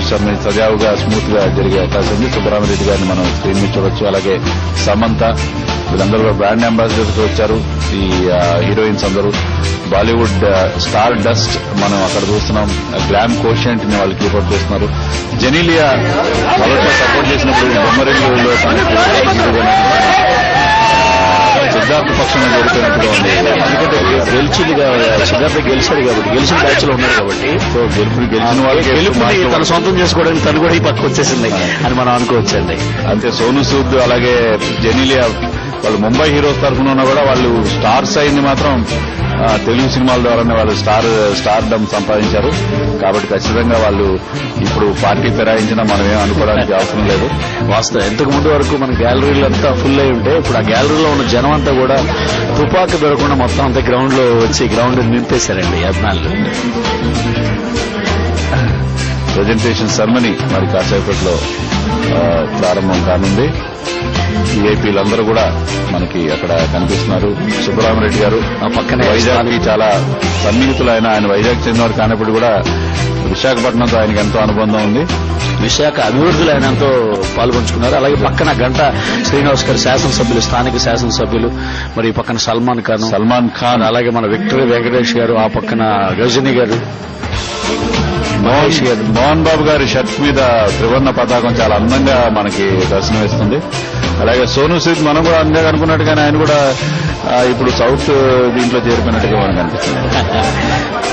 శర్మ సజావుగా స్మూత్ గా జరిగే అవకాశం ఉంది. సుబ్బరామరెడ్డి గారిని మనం స్క్రీన్ మీద చూడొచ్చు. అలాగే సమంత, వీళ్ళందరూ కూడా బ్రాండ్ అంబాసిడర్స్ వచ్చారు. ఈ హీరోయిన్స్ అందరూ బాలీవుడ్ స్టార్ డస్ట్ మనం అక్కడ చూస్తున్నాం. గ్లామ్ కోషియంట్ ని వాళ్ళు కీపౌట్ చేస్తున్నారు. జెనీలియా మొదట్లో సపోర్ట్ చేసినప్పుడు బొమ్మరెల్లులో సిద్ధార్థ పక్షంలో జరిపినట్టుగా ఉంది. ఎందుకంటే సిద్ధార్థ గెలిచాడు కాబట్టి, గెలిచిన బ్యాచ్ లో ఉన్నాడు కాబట్టి, సో గెలిచిన వాళ్ళకి గెలుపుని తన సొంతం చేసుకోవడానికి తను కూడా ఈ పక్క వచ్చేసింది అని మనం అనుకోవచ్చండి. అంతే సోను సూద్ అలాగే జెనీలియా వాళ్ళు ముంబై హీరోస్ తరఫున ఉన్నా కూడా వాళ్ళు స్టార్స్ అయింది మాత్రం తెలుగు సినిమాల ద్వారానే వాళ్ళు స్టార్డమ్ సంపాదించారు. కాబట్టి ఖచ్చితంగా వాళ్ళు ఇప్పుడు పార్టీ ఫిరాయించినా మనం ఏం అనుకోవడానికి అవసరం లేదు. వాస్తవం ఇంతకు ముందు వరకు మన గ్యాలరీలు అంతా ఫుల్ అయి ఉంటే ఇప్పుడు ఆ గ్యాలరీలో ఉన్న జనం అంతా కూడా తుపాకు దొరకకుండా మొత్తం అంతా గ్రౌండ్ లో వచ్చి గ్రౌండ్ నింపేశారండి అభిమానులు. ప్రజెంటేషన్ సెరమనీ మరి కాసేపట్లో ప్రారంభం కానుంది. విఐపీలందరూ కూడా మనకి అక్కడ కనిపిస్తున్నారు. సుబ్బరామరెడ్డి గారు ఆ పక్కనే వైజాగ్ చాలా సన్నిహితులు. ఆయన వైజాగ్ చెందినవారు కానప్పుడు కూడా విశాఖపట్నంతో ఆయనకి ఎంతో అనుబంధం ఉంది. విశాఖ అభివృద్ధిలో ఆయన ఎంతో పాల్గొంచుకున్నారు. అలాగే పక్కన గంట శ్రీనివాస్ గారు శాసనసభ్యులు, స్థానిక శాసనసభ్యులు, మరి పక్కన సల్మాన్ ఖాన్, అలాగే మన విక్టరీ వెంకటేష్ గారు, ఆ పక్కన గజనీ గారు, మోహన్ బాబు గారి షర్ట్ మీద త్రివర్ణ పతాకం చాలా అందంగా మనకి దర్శనమిస్తుంది. అలాగే సోను సూద్ మనం కూడా అందంగా అనుకున్నట్టుగానే ఆయన కూడా ఇప్పుడు సౌత్ దీంట్లో చేరిపోయినట్టుగా మనకు అనిపిస్తుంది.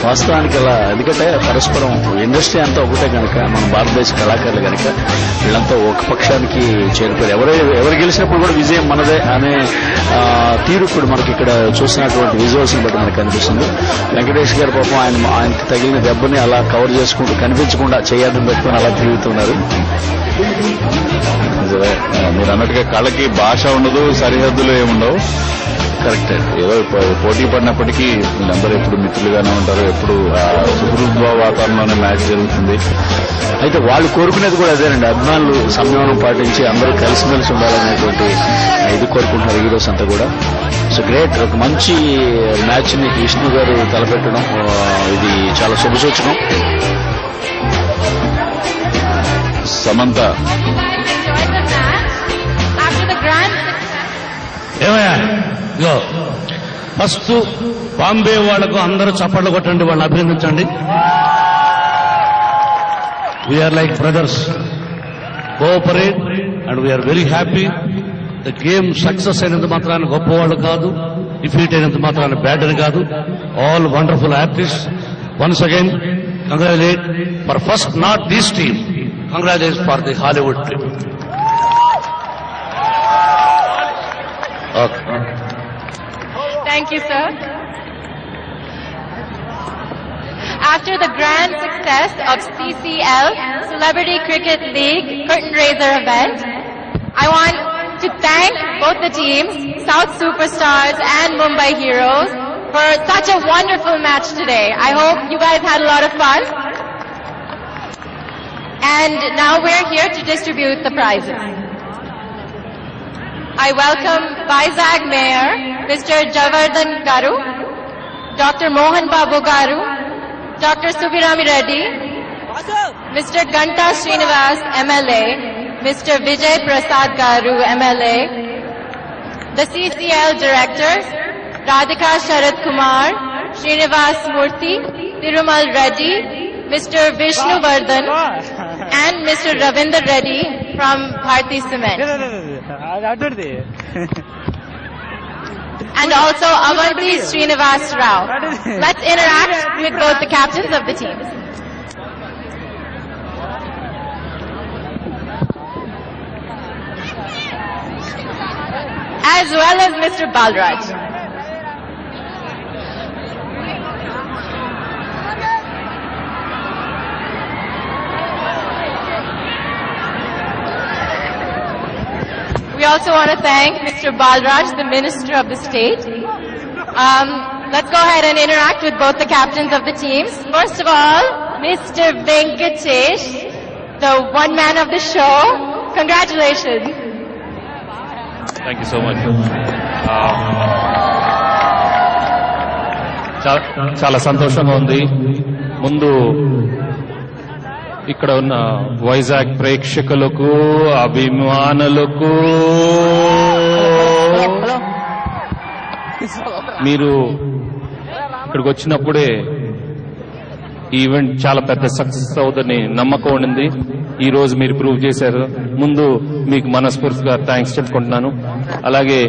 వాస్తవానికి అలా, ఎందుకంటే పరస్పరం ఇండస్ట్రీ అంతా ఒకటే కనుక, మన భారతదేశ కళాకారులు కనుక వీళ్ళంతా ఒక పక్షానికి చేరిపోయారు. ఎవరు గెలిచినప్పుడు కూడా విజయం మనదే అనే తీరు ఇప్పుడు మనకి ఇక్కడ చూసినటువంటి విజువల్స్ బట్టి మనకు కనిపిస్తుంది. వెంకటేష్ గారు పాపం ఆయనకి తగిలిన దెబ్బని అలా కవర్ చేసుకుంటూ కనిపించకుండా చేయడం పెట్టుకుని అలా తిరుగుతున్నారు. మీరు అన్నట్టుగా కళకి భాష ఉండదు, సరిహద్దులు ఏముండవు. కరెక్ట్. ఏదో పోటీ పడినప్పటికీ వీళ్ళందరూ ఎప్పుడు మిత్రులుగానే ఉంటారు. ఎప్పుడు సుహృద్భావ వాతావరణంలోనే మ్యాచ్ జరుగుతుంది. అయితే వాళ్ళు కోరుకునేది కూడా అదేనండి, అభిమానులు సంయమనం పాటించి అందరూ కలిసిమెలిసి ఉండాలనేటువంటి ఇది కోరుకుంటున్నారు హీరోస్ అంతా కూడా. So great. ఒక మంచి మ్యాచ్ ని విష్ణు గారు తలపెట్టడం ఇది చాలా శుభసూచకం. సమంత ఏమయ్యా ఇగో ఫస్ట్ బాంబే వాళ్లకు అందరూ చప్పట్లు కొట్టండి, వాళ్ళని అభినందించండి. We're like brothers, cooperate and we're very happy. The game success అయినంత మాత్రాన్ని గొప్పవాళ్ళు కాదు, డిఫీట్ అయినంత మాత్రాన్ని బ్యాడ్ అని కాదు. All wonderful artist. Once again congratulate for first not this team, congratulate for the Hollywood team. Okay. Thank you, sir. After the grand success of CCL, Celebrity Cricket League Curtain Raiser event, I want to thank both the teams, South Superstars and Mumbai Heroes, for such a wonderful match today. I hope you guys had a lot of fun. And now we're here to distribute the prizes. I welcome Vizag Mayor, Mr. Javardhan Garu, Dr. Mohan Babu Garu, Dr. Subirami Reddy, Mr. Ganta Srinivas, MLA, Mr. Vijay Prasad Garu, MLA, the CCL directors, Radhika Sharad Kumar, Srinivas Murthy, Tirumal Reddy, Mr. Vishnu Vardhan, and Mr. Ravinder Reddy from Bharti Cement. And also Avanti Srinivas Rao. Let's interact with both the captains of the teams. As well as Mr. Balraj. We also want to thank Mr. Balraj, the Minister of the State. Let's go ahead and interact with both the captains of the teams. First of all, Mr. Venkatesh, the one man of the show. Congratulations. Thank you so much. చాలా సంతోషంగా ఉంది. ముందు ఇక్కడ ఉన్న వైజాగ్ ప్రేక్షకులకు, అభిమానులకు, మీరు ఇక్కడికి వచ్చినప్పుడే ఈ ఈవెంట్ చాలా పెద్ద సక్సెస్ అవుతుందని నమ్మకం ఉండింది. ఈ రోజు మీరు ప్రూవ్ చేశారు. ముందు మీకు మనస్ఫూర్తిగా థ్యాంక్స్ చెప్పుకుంటున్నాను. అలాగే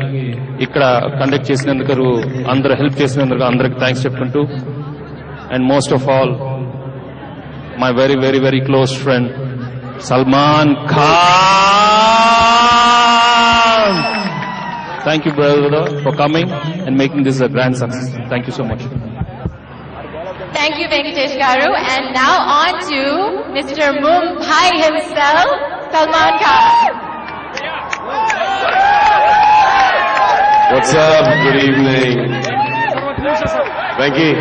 ఇక్కడ కండక్ట్ చేసినందుకు, అందరూ హెల్ప్ చేసినందుకు అందరికి థ్యాంక్స్ చెప్పుకుంటూ, and most of all my very, very, very close friend, Salman Khan. Thank you, brother, for coming and making this a grand success. Thank you so much. Thank you, Venkatesh Garu. And now on to Mr. Mumbai himself, Salman Khan. What's up? Good evening. Venky,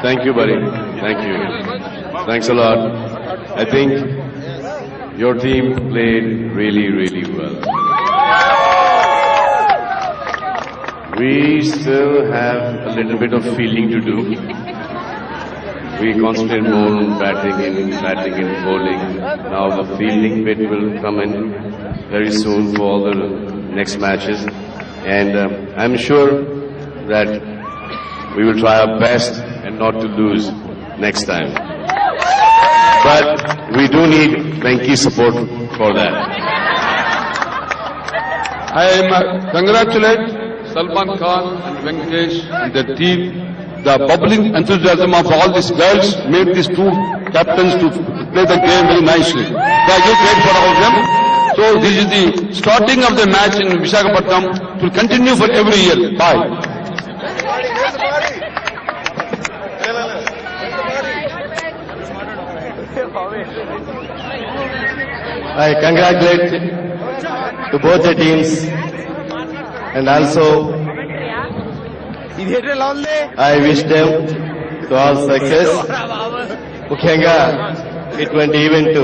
thank you, buddy. Thank you. Thanks a lot. I think your team played really, really well. We still have a little bit of fielding to do. We concentrate more on batting and bowling. Now the fielding bit will come in very soon for all the next matches. And I'm sure that we will try our best and not to lose next time. But we do need Venky's support for that. I congratulate Salman Khan and Venkatesh and the team. The bubbling enthusiasm of all these girls made these two captains to play the game very nicely. So I give credit for all of them. So this is the starting of the match in Visakhapatnam. It will continue for every year. Bye. I congratulate to both the teams and also I wish them to all success. ముఖ్యంగా ఇటువంటి event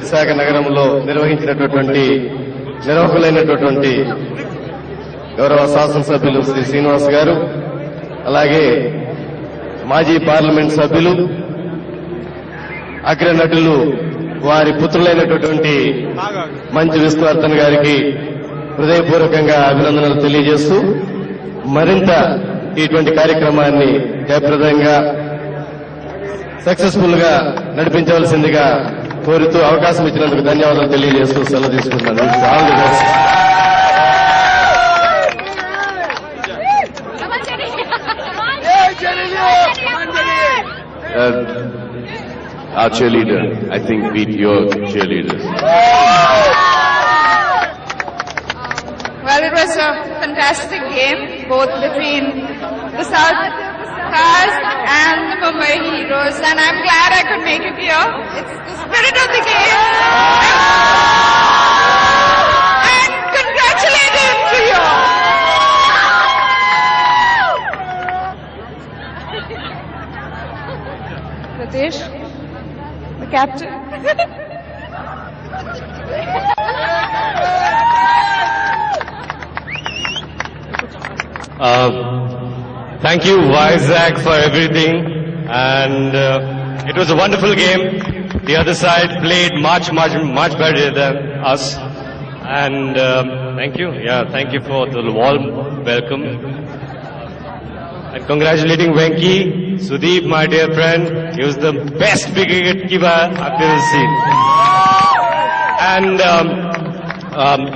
Visakha నగరంలో నిర్వహించినటువంటి నిర్వాహకులైనటువంటి గౌరవ శాసనసభ్యులు శ్రీ శ్రీనివాస్ గారు, అలాగే మాజీ parliament సభ్యులు, అగ్రనటులు, వారి పుత్రులైనటువంటి మంచి విష్ణువర్ధన్ గారికి హృదయపూర్వకంగా అభినందనలు తెలియజేస్తూ మరింత ఇటువంటి కార్యక్రమాన్ని జయప్రదంగా సక్సెస్ఫుల్ గా నడిపించవలసిందిగా కోరుతూ అవకాశం ఇచ్చినందుకు ధన్యవాదాలు తెలియజేస్తూ సెలవు తీసుకుంటున్నాను. All the best. Our cheerleader, I think, beat your cheerleaders. Well, it was a fantastic game, both between the South Stars and the Mumbai Heroes, and I'm glad I could make it here. It's the spirit of the game. And congratulations to you all. Ritesh, the captain. Thank you, Vizag, for everything. And it was a wonderful game. The other side played much better than us. And thank you. Yeah, thank you for the warm welcome. And congratulating Venky, Sudeep, my dear friend. He was the best wicket keeper I've ever seen. And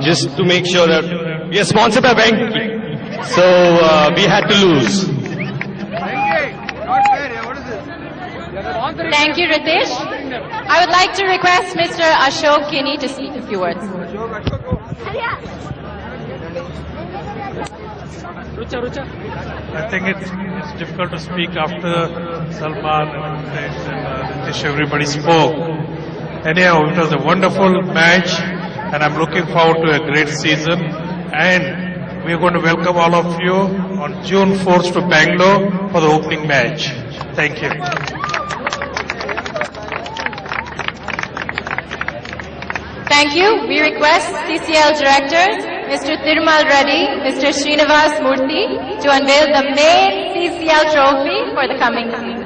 just to make sure that we are sponsored by Venky, so we had to lose. Thank you, Ritesh. I would like to request Mr. Ashok Kinney to speak a few words. I think it's difficult to speak after Salman and Ritesh, everybody spoke. Anyhow, it was a wonderful match and I'm looking forward to a great season, and we are going to welcome all of you on June 4th to Bangalore for the opening match. Thank you. Thank you. We request CCL directors, Mr. Thirumal Reddy, Mr. Srinivas Murthy, to unveil the main CCL trophy for the coming season.